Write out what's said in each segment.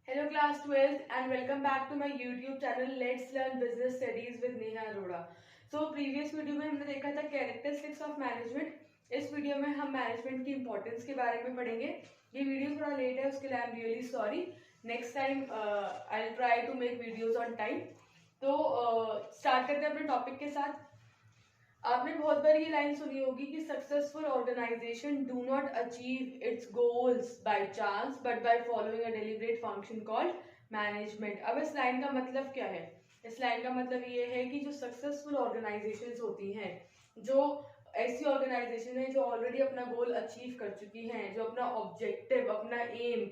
Hello class 12th and welcome back to my YouTube channel Let's Learn Business Studies with Neha Arora. So previous video में हमने देखा था characteristics of management. इस video में हम management की importance के बारे में पढ़ेंगे। ये वीडियो थोड़ा लेट है, उसके लिए I am really sorry. Next time I will try to make videos on time. तो स्टार्ट करते हैं अपने टॉपिक के साथ। आपने बहुत बार ये लाइन सुनी होगी कि successful organisation do not achieve its goals by chance but by following a deliberate function called management. अब इस लाइन का मतलब क्या है? इस लाइन का मतलब ये है कि जो सक्सेसफुल ऑर्गेनाइजेशंस होती हैं, जो ऐसी ऑर्गेनाइजेशन है जो ऑलरेडी अपना गोल अचीव कर चुकी हैं, जो अपना ऑब्जेक्टिव, अपना एम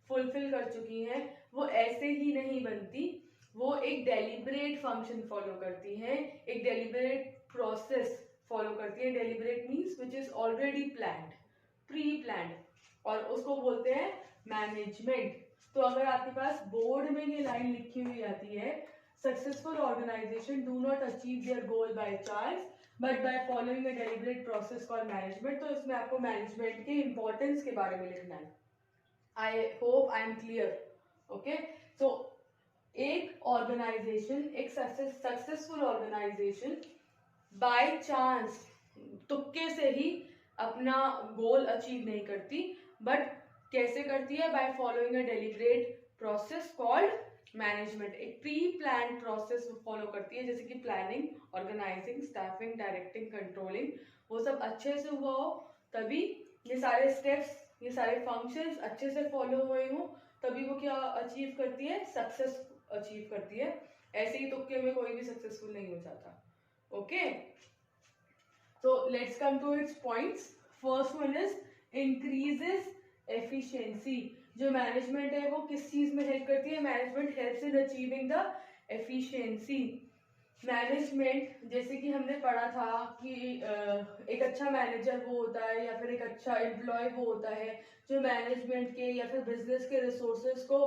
फुलफिल कर चुकी हैं, वो ऐसे ही नहीं बनती। वो एक डेलिब्रेट फंक्शन फॉलो करती हैं, एक डेलिब्रेट प्रोसेस फॉलो करती है। Deliberate means which is already planned, pre planned, और उसको बोलते हैं मैनेजमेंट। तो अगर आपके पास बोर्ड में ये लाइन लिखी हुई आती है, successful organisation do not achieve their goal by chance but by following a deliberate process called management, तो इसमें आपको मैनेजमेंट के इंपॉर्टेंस के बारे में लिखना है। I hope I am clear. Okay, तो एक ऑर्गेनाइजेशन, एक सक्सेसफुल ऑर्गेनाइजेशन बाय चांस, तुक्के से ही अपना गोल अचीव नहीं करती, बट कैसे करती है? By following a deliberate process called management. एक प्री प्लान प्रोसेस फॉलो करती है, जैसे कि planning, organising, staffing, directing, controlling. वो सब अच्छे से हुआ हो तभी, ये सारे स्टेप्स, ये सारे फंक्शंस अच्छे से फॉलो हुए हों तभी वो क्या अचीव करती है? सक्सेस अचीव करती है। ऐसे ही तुक्के में कोई भी सक्सेसफुल नहीं हो जाता। Okay, so let's come to its points. First one is increases efficiency. जो मैनेजमेंट है वो किस चीज में हेल्प करती है? Management helps in achieving the efficiency. Management, जैसे कि हमने पढ़ा था कि एक अच्छा मैनेजर वो होता है या फिर एक अच्छा एम्प्लॉय वो होता है जो मैनेजमेंट के या फिर बिजनेस के रिसोर्सेज को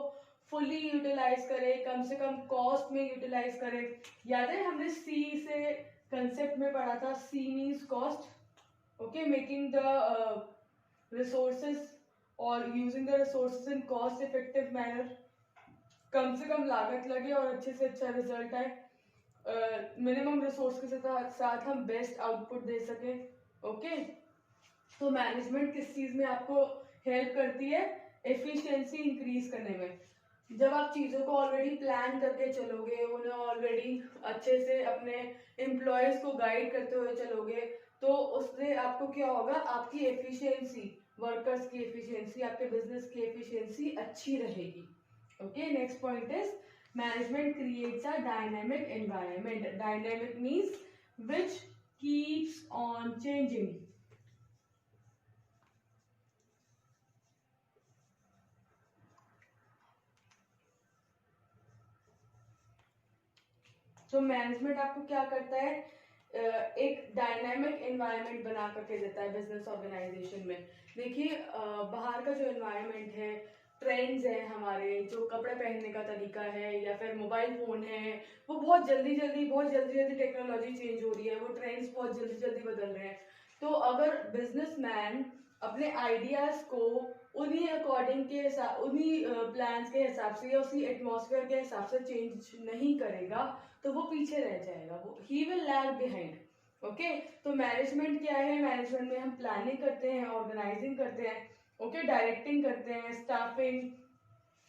फुली यूटिलाइज करे, कम से कम कॉस्ट में यूटिलाइज करे। याद है हमने सी से कंसेप्ट में पढ़ा था, C means cost. Okay, making the resources और using the resources in cost effective manner, कम से कम लागत लगे और अच्छे से अच्छा रिजल्ट आए। मिनिमम रिसोर्स के साथ हम बेस्ट आउटपुट दे सके। ओके, तो मैनेजमेंट किस चीज में आपको हेल्प करती है? एफिशिएंसी इंक्रीज करने में। जब आप चीजों को ऑलरेडी प्लान करके चलोगे, उन्हें ऑलरेडी अच्छे से अपने एम्प्लॉयज को गाइड करते हुए चलोगे, तो उससे आपको क्या होगा? आपकी एफिशिएंसी, वर्कर्स की एफिशिएंसी, आपके बिजनेस की एफिशिएंसी अच्छी रहेगी। Okay, next point is management creates a dynamic environment. Dynamic means which keeps on changing. तो मैनेजमेंट आपको क्या करता है? एक डायनामिक एनवायरनमेंट बना करके देता है बिजनेस ऑर्गेनाइजेशन में। देखिए, बाहर का जो एनवायरनमेंट है, ट्रेंड्स हैं हमारे, जो कपड़े पहनने का तरीका है या फिर मोबाइल फोन है, वो बहुत जल्दी जल्दी टेक्नोलॉजी चेंज हो रही है, वो ट्रेंड्स बहुत जल्दी जल्दी बदल रहे हैं। तो अगर बिजनेसमैन अपने आइडियाज को उन्हीं अकॉर्डिंग के हिसाब, उन्हीं प्लान्स के हिसाब से या उसी एटमॉस्फेयर के हिसाब से चेंज नहीं करेगा तो वो पीछे रह जाएगा, वो he will lag behind. Okay, तो मैनेजमेंट क्या है? मैनेजमेंट में हम प्लानिंग करते हैं, ऑर्गेनाइजिंग करते हैं, ओके, डायरेक्टिंग करते हैं, स्टाफिंग,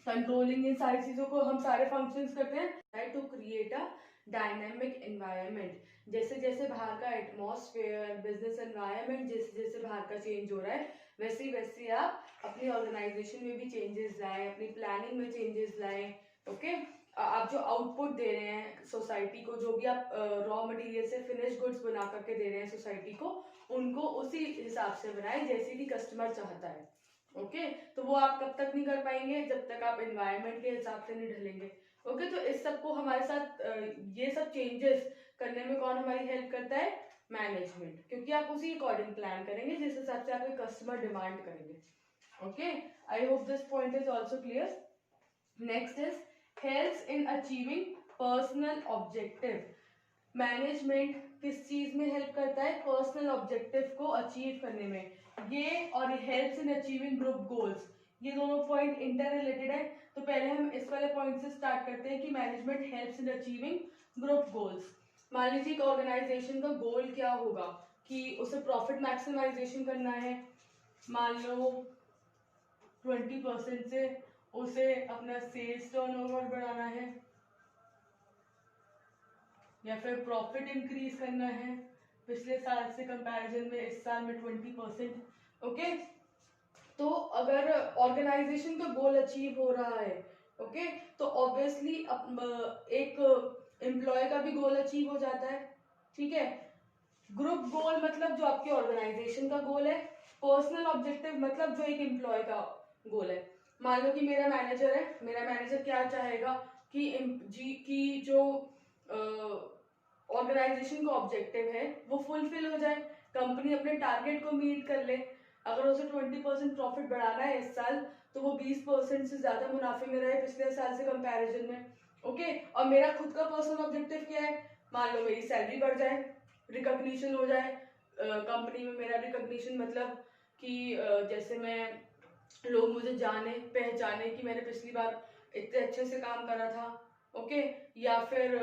कंट्रोलिंग, इन सारी चीजों को हम सारे फंक्शंस करते हैं to create a dynamic environment. जैसे जैसे बाहर का एटमॉस्फेयर, बिजनेस एनवायरनमेंट जैसे जैसे बाहर का चेंज हो रहा है, वैसे वैसे आप अपनी ऑर्गेनाइजेशन में भी चेंजेस लाएं, अपनी प्लानिंग में चेंजेस लाएं। ओके, आप जो आउटपुट दे रहे हैं सोसाइटी को, जो भी आप रॉ मटेरियल से फिनिश गुड्स बना करके दे रहे हैं सोसाइटी को, उनको उसी हिसाब से बनाए जैसे कि कस्टमर चाहता है। ओके, तो वो आप कब तक नहीं कर पाएंगे? जब तक आप एनवायरनमेंट के हिसाब से नहीं ढलेंगे। ओके, तो इस सब को हमारे साथ ये सब चेंजेस करने में कौन हमारी हेल्प करता है? मैनेजमेंट, क्योंकि आप उसी अकॉर्डिंग प्लान करेंगे जिस हिसाब से आपके कस्टमर डिमांड करेंगे। Okay, I hope this point is also clear. Next is helps in achieving personal objective. Management किस चीज में हेल्प करता है? पर्सनल ऑब्जेक्टिव को अचीव करने में। ये और helps in achieving group goals, ये दोनों पॉइंट इंटर रिलेटेड है। तो पहले हम इस वाले पॉइंट से स्टार्ट करते हैं कि management helps in achieving group goals. मान लीजिए एक ऑर्गेनाइजेशन का गोल क्या होगा कि उसे प्रॉफिट मैक्सिमाइजेशन करना है, मान लो 20% से उसे अपना सेल्स टर्नओवर बढ़ाना है, या फिर प्रॉफिट इंक्रीज करना है पिछले साल से कंपैरिजन में इस साल में 20%। ओके, तो अगर ऑर्गेनाइजेशन का गोल अचीव हो रहा है, ओके, तो ऑब्वियसली एक एम्प्लॉय का भी गोल अचीव हो जाता है। ठीक है, ग्रुप गोल मतलब जो आपके ऑर्गेनाइजेशन का गोल है, पर्सनल ऑब्जेक्टिव मतलब जो एक एम्प्लॉय का गोल है। मान लो कि मेरा मैनेजर है, मेरा मैनेजर क्या चाहेगा कि जो ऑर्गेनाइजेशन का ऑब्जेक्टिव है वो फुलफिल हो जाए, कंपनी अपने टारगेट को मीट कर ले। अगर उसे 20% प्रॉफिट बढ़ाना है इस साल, तो वो 20% से ज्यादा मुनाफे में रहे पिछले साल से कंपैरिजन में। ओके, और मेरा खुद का पर्सनल ऑब्जेक्टिव क्या है, मान लो मेरी सैलरी बढ़ जाए, रिकॉग्निशन हो जाए कंपनी में। मेरा रिकॉग्निशन मतलब कि जैसे मैं लोग मुझे जाने पहचाने कि मैंने पिछली बार इतने अच्छे से काम करा था। ओके, या फिर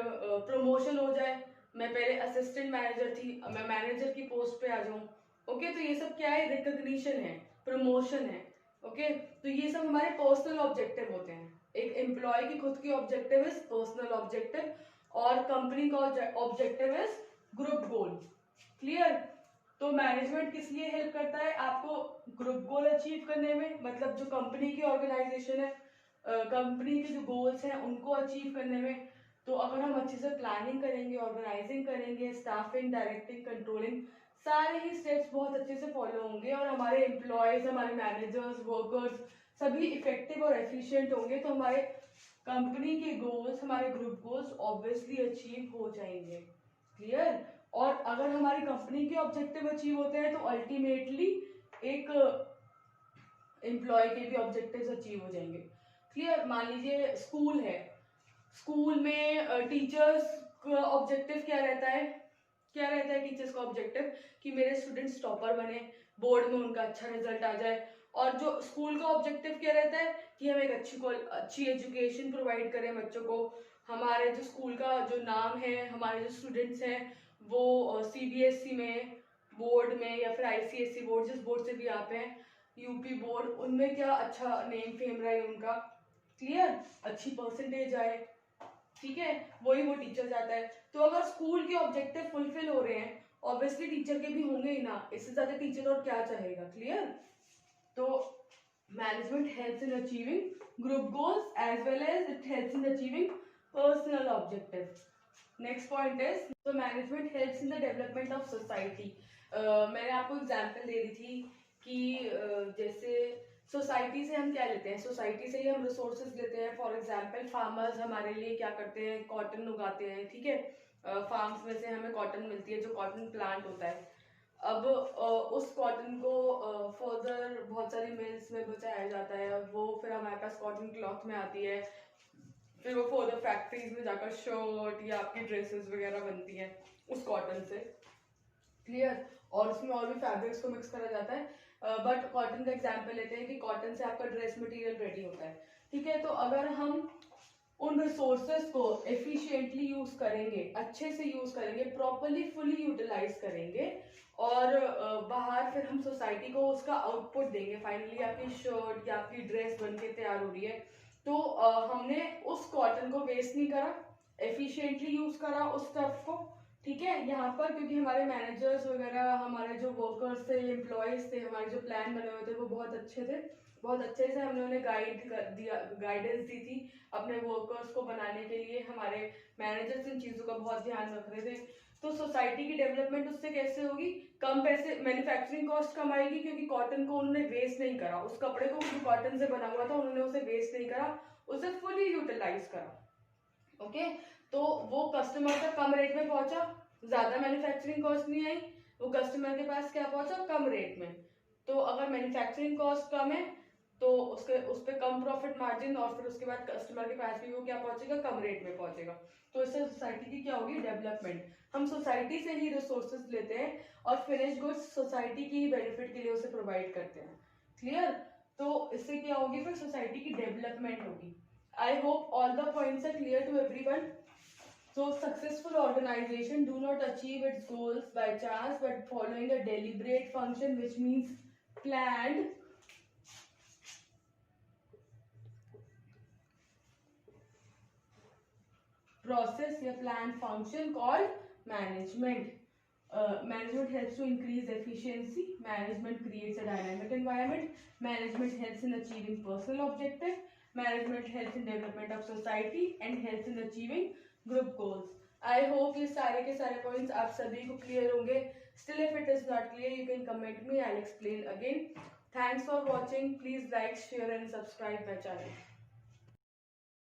प्रमोशन हो जाए, मैं पहले असिस्टेंट मैनेजर थी, अब मैं मैनेजर की पोस्ट पे आ जाऊं। ओके, तो ये सब क्या है, रिकॉग्निशन है, प्रमोशन है। ओके, तो ये सब हमारे पर्सनल ऑब्जेक्टिव होते हैं। एक एम्प्लॉय की खुद की ऑब्जेक्टिव इज पर्सनल ऑब्जेक्टिव, और कंपनी का objective is group goal. Clear? तो मैनेजमेंट किस लिए हेल्प करता है आपको ग्रुप गोल अचीव करने में, मतलब जो कंपनी की ऑर्गेनाइजेशन है, कंपनी के जो गोल्स हैं उनको अचीव करने में। तो अगर हम अच्छे से प्लानिंग करेंगे, ऑर्गेनाइजिंग करेंगे, स्टाफिंग, डायरेक्टिंग, कंट्रोलिंग, सारे ही स्टेप्स बहुत अच्छे से फॉलो होंगे और हमारे एम्प्लॉयज, हमारे मैनेजर्स, वर्कर्स सभी इफेक्टिव और एफिशिएंट होंगे, तो हमारे कंपनी के गोल्स, हमारे ग्रुप गोल्स ऑब्वियसली अचीव हो जाएंगे। क्लियर? और अगर हमारी कंपनी के ऑब्जेक्टिव अचीव होते हैं तो अल्टीमेटली एक एम्प्लॉय के भी ऑब्जेक्टिव्स अचीव हो जाएंगे। क्लियर? मान लीजिए स्कूल है, स्कूल में टीचर्स का ऑब्जेक्टिव क्या रहता है, क्या रहता है टीचर्स का ऑब्जेक्टिव कि मेरे स्टूडेंट्स टॉपर बने, बोर्ड में उनका अच्छा रिजल्ट आ जाए। और जो स्कूल का ऑब्जेक्टिव क्या रहता है कि हम एक अच्छी एजुकेशन प्रोवाइड करें बच्चों को, हमारे जो स्कूल का जो नाम है, हमारे जो स्टूडेंट्स हैं वो सीबीएसई में, बोर्ड में, या फिर आईसीएसई बोर्ड, जिस बोर्ड से भी आप हैं, यूपी बोर्ड, उनमें क्या अच्छा नेम फेम रहे उनका। क्लियर? अच्छी परसेंटेज आए। ठीक है, वही वो टीचर जाता है। तो अगर स्कूल के ऑब्जेक्टिव फुलफिल हो रहे हैं, ऑब्वियसली टीचर के भी होंगे ही ना, इससे ज्यादा टीचर और क्या चाहेगा। क्लियर? तो management helps in achieving group goals as well as it helps in achieving personal objective. Next point is तो management helps in the development of society. मैंने आपको एग्जांपल दे दी थी कि जैसे सोसाइटी से हम क्या लेते हैं, सोसाइटी से ही हम रिसोर्सेज लेते हैं। फॉर एग्जांपल फार्मर्स हमारे लिए क्या करते हैं, कॉटन उगाते हैं। ठीक है, फार्म्स में से हमें कॉटन मिलती है, जो कॉटन प्लांट होता है। अब उस कॉटन को फर्दर बहुत सारी मिल्स में बचाया जाता है, वो फिर हमारे पास कॉटन क्लॉथ में आती है, फिर वो फर्दर फैक्ट्रीज में जाकर शर्ट या आपकी ड्रेसेस वगैरह बनती हैं उस कॉटन से। क्लियर? और उसमें और भी फैब्रिक्स को मिक्स करा जाता है, बट कॉटन का एग्जांपल लेते हैं कि कॉटन से आपका ड्रेस मटेरियल रेडी होता है। ठीक है, तो अगर हम उन रिसोर्सेज को एफिशिएंटली यूज करेंगे, अच्छे से यूज करेंगे, प्रॉपरली फुली यूटिलाइज करेंगे, और बाहर फिर हम सोसाइटी को उसका आउटपुट देंगे, फाइनली आपकी शर्ट या आपकी ड्रेस बनके तैयार हो रही है, तो हमने उस कॉटन को वेस्ट नहीं करा, एफिशिएंटली यूज करा उस स्टफ को। ठीक है, यहाँ पर क्योंकि हमारे मैनेजर्स वगैरह, हमारे जो वर्कर्स थे, एम्प्लॉयज थे, हमारे जो प्लान बने हुए थे वो बहुत अच्छे थे, बहुत अच्छे से हमने उन्हें गाइडेंस दी थी अपने वर्कर्स को बनाने के लिए। हमारे मैनेजर्स इन चीजों का बहुत ध्यान रख रहे थे। तो सोसाइटी की डेवलपमेंट उससे कैसे होगी, कम पैसे, मैन्युफैक्चरिंग कॉस्ट कम आएगी, क्योंकि कॉटन को उन्होंने वेस्ट नहीं करा, उस कपड़े को जो कॉटन से बना हुआ था उन्होंने उसे वेस्ट नहीं करा, उसे फुली यूटिलाइज करा। ओके, तो वो कस्टमर तक कम रेट में पहुंचा, ज्यादा मैन्युफैक्चरिंग कॉस्ट नहीं आई, वो कस्टमर के पास क्या पहुंचा, कम रेट में। तो अगर मैन्युफैक्चरिंग कॉस्ट कम है तो उस पर कम प्रॉफिट मार्जिन, और फिर उसके बाद कस्टमर के पास भी वो क्या पहुंचेगा, कम रेट में पहुंचेगा। तो इससे सोसाइटी की क्या होगी, डेवलपमेंट। हम सोसाइटी से ही रिसोर्सेज लेते हैं और फिनिश गुड्स सोसाइटी की बेनिफिट के लिए उसे प्रोवाइड करते हैं। क्लियर? तो इससे क्या होगी, फिर सोसाइटी की डेवलपमेंट होगी। I hope all the points are clear to everyone. So successful organization do not achieve its goals by chance, but following a deliberate function, which means planned process या planned function called management. Management helps to increase efficiency. Management creates a dynamic environment. Management helps in achieving personal objective. Management helps in development of society and helps in achieving group goals. I hope ये सारे के सारे points आप सभी को clear होंगे. Still, if it is not clear, you can comment me. I'll explain again. Thanks for watching. Please like, share, and subscribe my channel.